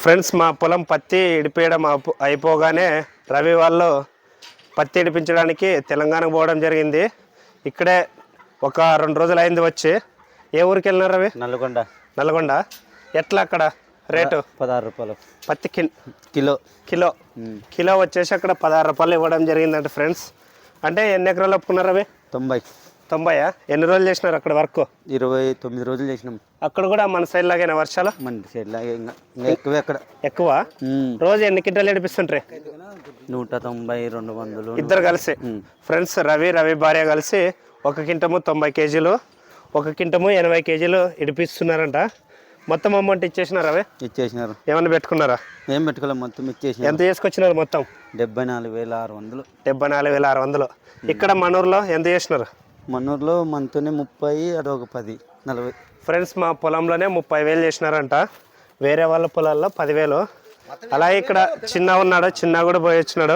Friends మా పొలం పత్తి ఇడిపేయడం అయిపోగానే రవి వాళ్ళు పత్తి ఇడిపించడానికి తెలంగాణకు పోవడం జరిగింది. ఇక్కడే ఒక 2 రోజులు అయింది వచ్చి. ఏ ఊరికి వెళ్ళినారు రవి? నల్గొండ. ఎట్లా అక్కడ రేటు? 16 రూపాయలు పత్తి కిలో వచ్చేసి అక్కడ 16 రూపాయలు ఇవ్వడం జరిగిందంట ఫ్రెండ్స్. అంటే ఎన్ని ఎకరాలు ఒప్పుకున్నారు రవి? 90. ఎన్ని రోజులు చేసినారు అక్కడ వర్క్? 29 రోజులు చేసినాం. అక్కడ కూడా మన సైడ్ లాగైనా వర్షాలు? మన సైడ్ లాగే ఎక్కువ. రోజు ఎన్ని క్వింటాలు ఏడిపిస్తుంటారు? 190, 200 ఇద్దరు కలిసి ఫ్రెండ్స్. రవి భార్య కలిసి 1 క్వింటము 90 కేజీలు, 1 క్వింటము 80 కేజీలు ఇడిపిస్తున్నారంట. మొత్తం అమౌంట్ ఇచ్చేసినారు రవి? ఇచ్చేసినారు. ఏమన్నా పెట్టుకున్నారా? ఏం పెట్టుకోలేదు, మొత్తం ఇచ్చేసి. ఎంత చేసుకొచ్చినారు మొత్తం? 74,600. 74,600. ఇక్కడ మనూరులో ఎంత చేసినారు? మనూరులో మనతోనే 30, అదొక 10, 40. ఫ్రెండ్స్ మా పొలంలోనే 30,000 చేసినారంట. వేరే వాళ్ళ పొలాల్లో 10,000. అలాగే ఇక్కడ చిన్న కూడా పోయి వచ్చినాడు.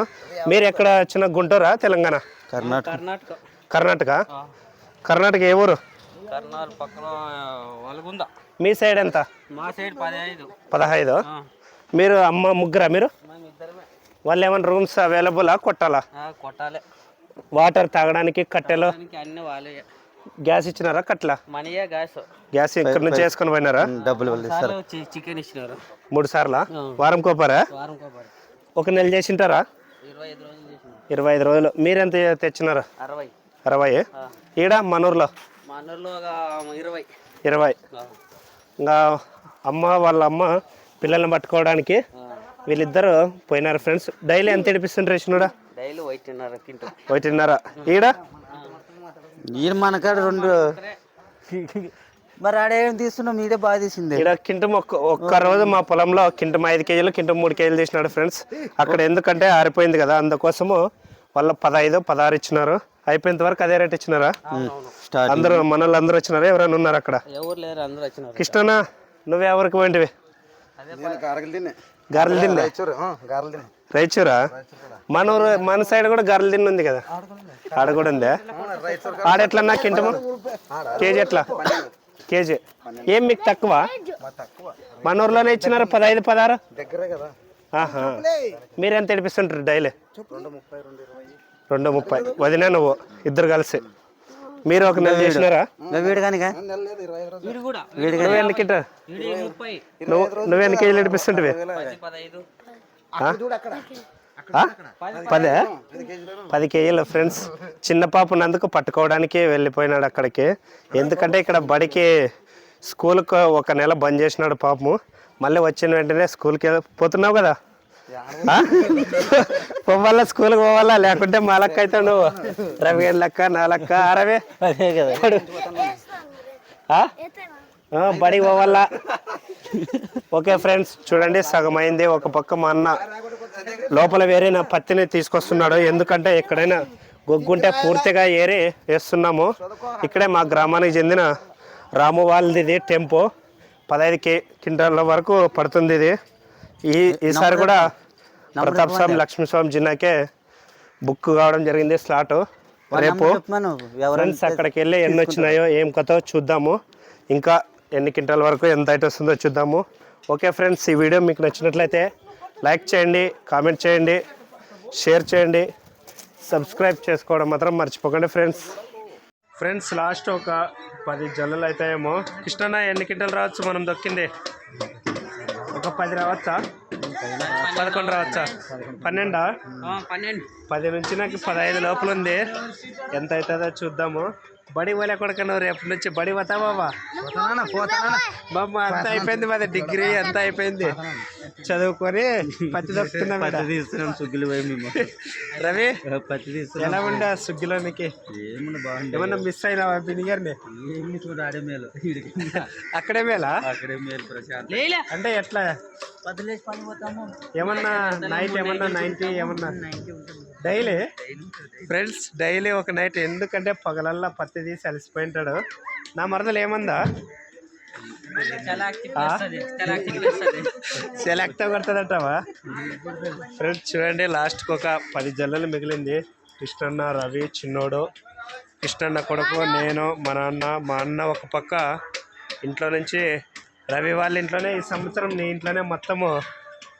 మీరు ఎక్కడ చిన్న గుంటూరా తెలంగాణ? కర్ణాటక. ఏ ఊరు? మీ సైడ్ ఎంత? మా సైడ్ 15. మీరు అమ్మ ముగ్గురా మీరు? వాళ్ళు ఏమైనా రూమ్స్ అవైలబులా? కొట్టాలా? కొట్టాలి. వాటర్ తాగడానికి కట్టెలు అన్ని వాళ్ళే. గ్యాస్ ఇచ్చినారా? కట్లా గ్యాస్ ఇక్కడ నుంచి వేసుకొని పోయినారా? డబ్బులు చికెన్ ఇచ్చినారు 3 సార్లా? వారం కోపారా? ఒక నెల చేసింటారా? 25 రోజులు. మీరెంత తెచ్చినారా? 60. ఈడ మనూరులో 20. ఇంకా వాళ్ళ అమ్మ పిల్లల్ని పట్టుకోవడానికి వీళ్ళిద్దరు పోయినారు ఫ్రెండ్స్. డైలీ ఎంత ఏడిపిస్తుంటారు ఇచ్చినాడా? 1.5. ఈయన మనకాడ 2. మరి ఆడేం తీస్తున్నాం, మీదే బాగా తీసింది. ఇక్కడ కింటం ఒక్క రోజు మా పొలంలో కింటం 5 కేజీలు, కింటం 3 కేజీలు తీసినాడు ఫ్రెండ్స్. అక్కడ ఎందుకంటే ఆరిపోయింది కదా, అందుకోసము వాళ్ళ 15, 16 ఇచ్చినారు. అయిపోయేంత వరకు అదే రేట్ ఇచ్చినారా? అందరూ మనోళ్ళు అందరూ వచ్చినారా? ఎవరైనా ఉన్నారు అక్కడ? కృష్ణనా, నువ్వు ఎవరికి పోయింటివి? రైచూరా? మన సైడ్ కూడా గర్రెలు తిన్న ఉంది కదా, ఆడ కూడా ఉందా? ఆడెట్లన్నా కింటము కేజీ ఎట్లా? కేజీ ఏం మీకు తక్కువ? మన ఊర్లోనే ఇచ్చినారు 15, 16. మీరెంత ఏడిపిస్తుంటారు డైలీ? 2.30. వదినా నువ్వు ఇద్దరు కలిసి మీరు ఒక నెల చేసినారా? నువ్వెన్ని కేజీలు ఏడిపిస్తుంటివి? 10 కేజీలు ఫ్రెండ్స్. చిన్న పాప ఉన్నందుకు పట్టుకోవడానికి వెళ్ళిపోయినాడు అక్కడికి. ఎందుకంటే ఇక్కడ బడికి స్కూల్కి 1 నెల బంద్ చేసినాడు పాపము. మళ్ళీ వచ్చిన వెంటనే స్కూల్కి పోతున్నావు కదా, పోవాలా స్కూల్కి పోవాలా, లేకుంటే మా లెక్క అయితే నువ్వు రవి లెక్క, నా లెక్క. అరవే బడికి పోవాలా. ఓకే ఫ్రెండ్స్ చూడండి, సగం అయింది. ఒక పక్క మా అన్న లోపల వేరే నా పత్తిని తీసుకొస్తున్నాడు. ఎందుకంటే ఎక్కడైనా గొగ్గుంటే పూర్తిగా ఏరి వేస్తున్నాము. ఇక్కడే మా గ్రామానికి చెందిన రాము వాళ్ళది టెంపో 15 క్వింటాల వరకు పడుతుంది. ఇది ఈసారి కూడా ప్రతాప్ స్వామి, లక్ష్మీ స్వామి జిన్నాకే బుక్ కావడం జరిగింది స్లాట్. రేపు ఫ్రెండ్స్ అక్కడికి వెళ్ళి ఎన్ని వచ్చినాయో ఏం కథో చూద్దాము. ఇంకా ఎన్ని క్వింటాల వరకు ఎంత అయితే వస్తుందో చూద్దాము. ఓకే ఫ్రెండ్స్, ఈ వీడియో మీకు నచ్చినట్లయితే లైక్ చేయండి, కామెంట్ చేయండి, షేర్ చేయండి, సబ్స్క్రైబ్ చేసుకోవడం మాత్రం మర్చిపోకండి ఫ్రెండ్స్. లాస్ట్ ఒక 10 జల్లలు అవుతాయేమో. కృష్ణన్న ఎన్ని క్వింటాలు రావచ్చు మనం దొక్కింది? ఒక 10 రావచ్చా? 11 రావచ్చా? 12? 10 నుంచి నాకు 15 లోపల ఉంది. ఎంత అవుతుందో చూద్దాము. బడి పోలే కొడుకున్నావు, రేపు నుంచి బడి పోతా బాబా? బాబా అంతా అయిపోయింది, మాది డిగ్రీ అంతా అయిపోయింది, చదువుకొని పత్తి దొక్కుతున్నాం. రవి ఎలా ఉండే సుగ్గిలోనికి? ఏమన్నా మిస్ అయినా బినిగారిని? అక్కడే మేలా? అంటే ఎట్లా ఏమన్నా నైట్ ఏమన్నా 90 ఏమన్నా డైలీ? ఫ్రెండ్స్ డైలీ ఒక నైట్. ఎందుకంటే పగలల్లా పత్తి తీసి అలసిపోయింటాడు. నా మరదలు ఏమందా? సెలెక్ట్ కొడుతుందంటావా? ఫ్రెండ్స్ చూడండి, లాస్ట్కి ఒక 10 జల్లలు మిగిలింది. కృష్ణన్న, రవి, చిన్నోడు, కృష్ణన్న కొడుకు, నేను, మా నాన్న. మా అన్న ఒక పక్క ఇంట్లో నుంచి రవి వాళ్ళ ఇంట్లోనే ఈ సంవత్సరం నీ ఇంట్లోనే మొత్తము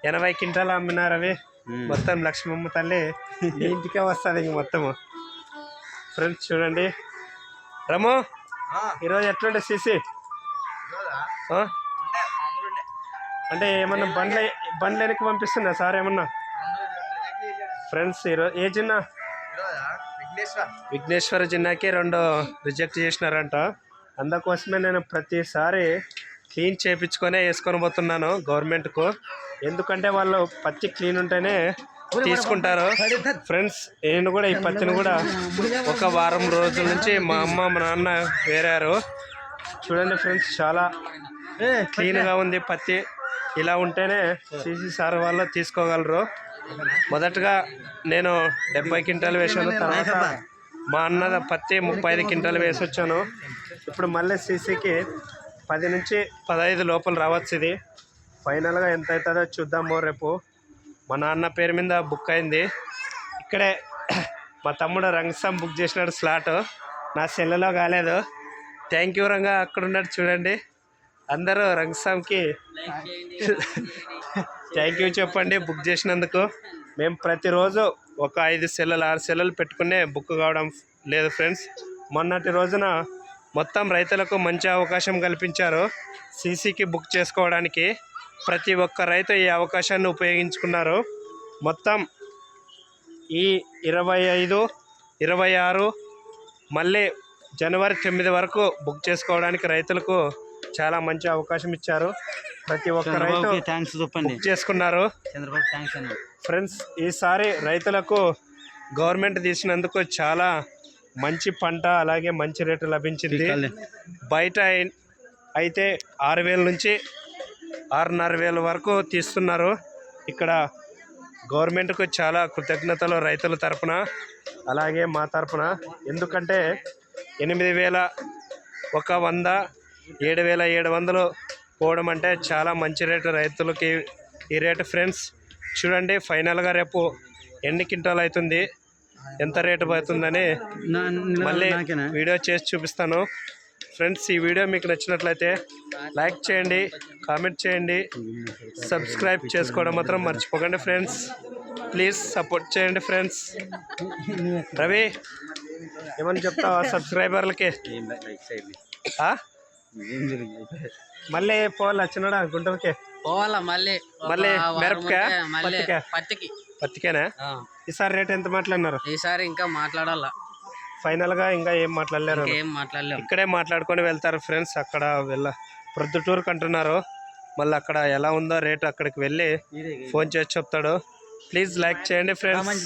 80 క్వింటాలు అమ్మినా రవి. మొత్తం లక్ష్మమ్మ తల్లి నీ ఇంటికే వస్తుంది ఇంక మొత్తము. ఫ్రెండ్స్ చూడండి రము, ఈరోజు ఎట్లుండే సీసీ అంటే ఏమన్నా బండ్లు వెనక్కి పంపిస్తున్నా సార్ ఏమన్నా? ఫ్రెండ్స్ ఈరోజు ఏ చిన్న విఘ్నేశ్వర జిన్నాకి 2 రిజెక్ట్ చేసినారంట. అందుకోసమే నేను ప్రతిసారి క్లీన్ చేయించుకొనే వేసుకొని పోతున్నాను గవర్నమెంట్కు. ఎందుకంటే వాళ్ళు పత్తి క్లీన్ ఉంటేనే తీసుకుంటారు. ఫ్రెండ్స్ నేను కూడా ఈ పత్తిని కూడా ఒక వారం రోజుల నుంచి మా అమ్మ మా నాన్న వేరారు. చూడండి ఫ్రెండ్స్ చాలా క్లీన్గా ఉంది పత్తి. ఇలా ఉంటేనే సీసీ సార్ వాళ్ళు తీసుకోగలరు. మొదటగా నేను 70 క్వింటాలు వేసాను. తర్వాత మా అన్న పత్తి 35 క్వింటాలు వేసి వచ్చాను. ఇప్పుడు మళ్ళీ సీసీకి 10 నుంచి 15 లోపల రావచ్చు. ఇది ఫైనల్గా ఎంత అవుతుందో చూద్దాము రేపు. మా నాన్న పేరు మీద బుక్ అయింది. ఇక్కడే మా తమ్ముడు రంగసాం బుక్ చేసినాడు స్లాట్. నా సెల్లులో కాలేదు. థ్యాంక్ యూ రంగా, అక్కడ ఉన్నాడు చూడండి. అందరూ రంగసాంకి థ్యాంక్ యూ చెప్పండి బుక్ చేసినందుకు. మేము ప్రతిరోజు ఒక 5 సెల్లులు 6 సెల్లులు పెట్టుకునే బుక్ కావడం లేదు ఫ్రెండ్స్. మొన్నటి రోజున మొత్తం రైతులకు మంచి అవకాశం కల్పించారు సీసీకి బుక్ చేసుకోవడానికి. ప్రతి ఒక్క రైతు ఈ అవకాశాన్ని ఉపయోగించుకున్నారు. మొత్తం ఈ 25, 26 మళ్ళీ జనవరి 9 వరకు బుక్ చేసుకోవడానికి రైతులకు చాలా మంచి అవకాశం ఇచ్చారు. ప్రతి ఒక్క రైతు బుక్ చేసుకున్నారు. ఫ్రెండ్స్ ఈసారి రైతులకు గవర్నమెంట్ తీసినందుకు చాలా మంచి పంట అలాగే మంచి రేటు లభించింది. బయట అయితే 6,000 నుంచి 6,500 వరకు తీస్తున్నారు. ఇక్కడ గవర్నమెంట్కు చాలా కృతజ్ఞతలు రైతుల తరపున అలాగే మా తరపున. ఎందుకంటే 8,000 ఒక 100 7,700 పోవడం అంటే చాలా మంచి రేటు రైతులకి ఈ రేటు. ఫ్రెండ్స్ చూడండి ఫైనల్గా రేపు ఎన్ని క్వింటాలు అవుతుంది ఎంత రేటు అవుతుందని మళ్ళీ వీడియో చేసి చూపిస్తాను. ఫ్రెండ్స్ ఈ వీడియో మీకు నచ్చినట్లయితే లైక్ చేయండి, కామెంట్ చేయండి, సబ్స్క్రైబ్ చేసుకోవడం మాత్రం మర్చిపోకండి ఫ్రెండ్స్. ప్లీజ్ సపోర్ట్ చేయండి ఫ్రెండ్స్. రవి ఏమని చెప్తావా సబ్స్క్రైబర్లకి? మళ్ళీ పోవాలా చిన్నడా గుంటూరుకి? పోవాలా మళ్ళీ మిరపకాయ పత్తికేనా? ఈసారి రేట్ ఎంత మాట్లాడినారు? ఈసారి ఇంకా మాట్లాడాలా. ఫైనల్గా ఇంకా ఏం మాట్లాడలేరు. ఇక్కడే మాట్లాడుకొని వెళ్తారు ఫ్రెండ్స్. అక్కడ ప్రొద్దుటూరుకు అంటున్నారు. మళ్ళీ అక్కడ ఎలా ఉందో రేటు అక్కడికి వెళ్ళి ఫోన్ చేసి చెప్తాడు. ప్లీజ్ లైక్ చేయండి ఫ్రెండ్స్.